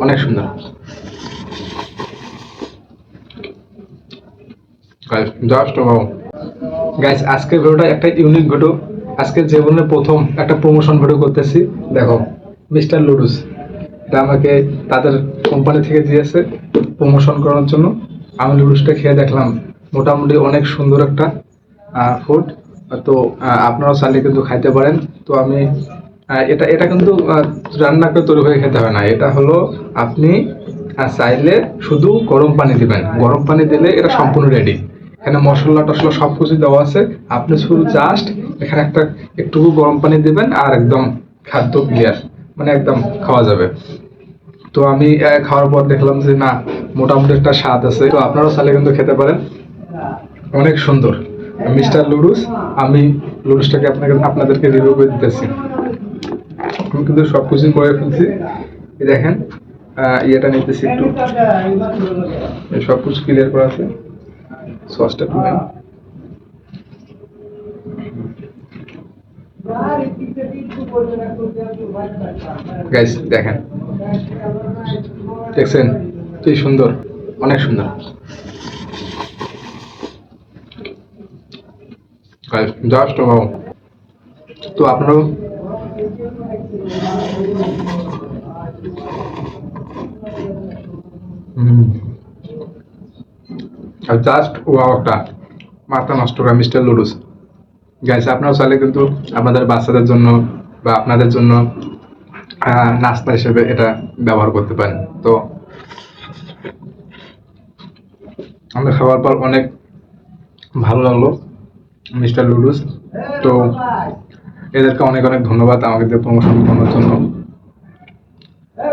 অনেক সুন্দর। Just wow guys, আজকের ভিডিওটা একটা ইউনিক ভিডিও। আজকে জীবনে প্রথম একটা প্রমোশন ভিডিও করতেছি। দেখো, মিস্টার লুডুস, এটা আমাকে তাদের কোম্পানি থেকে দিয়েছে প্রমোশন করার জন্য। আমি লুডুসটা খেয়ে দেখলাম, মোটামুটি অনেক সুন্দর একটা ফুড। তো আপনারাও চাইলে কিন্তু খাইতে পারেন। তো আমি এটা এটা কিন্তু রান্না করে তৈরি হয়ে খেতে হয় না। এটা হলো আপনি চাইলে শুধু গরম পানি দিবেন, গরম পানি দিলে এটা সম্পূর্ণ রেডি। এখানে মশলা টশলা সবকিছু দেওয়া আছে। আপনি শুধু জাস্ট এখানে একটু গরম পানি দিবেন আর একদম খাদ্য ক্লিয়ার, মানে একদম খাওয়া যাবে। তো আমি খাওয়ার পর দেখলাম যে না, মোটামুটি একটা স্বাদ আছে। তো আপনারাও চাইলে কিন্তু খেতে পারেন, অনেক সুন্দর মিস্টার লুডুস। আমি লুডুসটাকে আপনাদেরকে রিভিউ করে দিতেছি। আমি কিন্তু সবকিছু করে ফেলছি। এই দেখেন, ইয়েটা নিতেছি একটু, সবকিছু ক্লিয়ার করা আছে। সসটা একটু নেন। গাইস দেখেন, দেখছেন কি সুন্দর, অনেক সুন্দর। Just wow. তো আপনারাও জাস্ট ওয়াও, একটা মাথা নষ্ট করা মিস্টার লুডুস। গাইস আপনারাও চাইলে কিন্তু আপনাদের বাচ্চাদের জন্য বা আপনাদের জন্য নাস্তা হিসেবে এটা ব্যবহার করতে পারেন। তো আমরা খাওয়ার পর অনেক ভালো লাগলো মিস্টার লুডুস। তো এদেরকে অনেক অনেক ধন্যবাদ আমাকে দিয়ে প্রমোশন করার জন্য।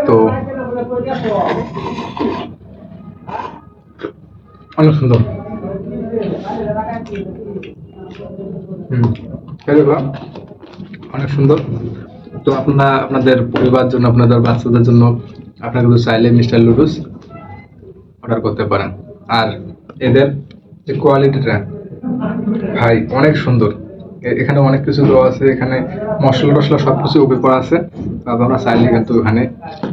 তো অনেক সুন্দর। অনেক সুন্দর। তো আপনারা আপনাদের পরিবার জন্য, আপনাদের বাচ্চাদের জন্য আপনারা কিন্তু চাইলে মিস্টার লুডুস অর্ডার করতে পারেন। আর এদের যে কোয়ালিটিটা ভাই অনেক সুন্দর। এখানে অনেক কিছু দেওয়া আছে, এখানে মশলা টশলা সবকিছু উপরে করা আছে। আপনারা চাইলে কিন্তু এখানে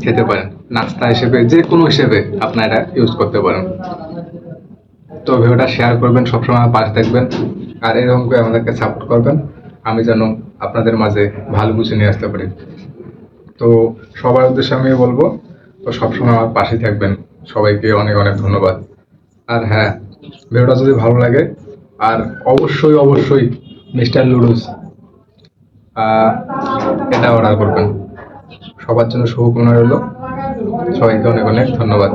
খেতে পারেন, নাস্তা হিসেবে যে কোনো হিসেবে আপনারা এটা ইউজ করতে পারেন। তো ভিডিওটা শেয়ার করবেন, সবসময় আমার পাশে থাকবেন, আর এরকম করে আমাদেরকে সাপোর্ট করবেন, আমি যেন আপনাদের মাঝে ভালো কিছু নিয়ে আসতে পারি। তো সবার উদ্দেশ্যে আমি বলবো, তো সবসময় আমার পাশে থাকবেন। সবাইকে অনেক অনেক ধন্যবাদ। আর হ্যাঁ, ভিডিওটা যদি ভালো লাগে, আর অবশ্যই অবশ্যই মিস্টার লুডুস এটা অর্ডার করবেন। সবার জন্য শুভকামনা রইল। সবাইকে অনেক অনেক ধন্যবাদ।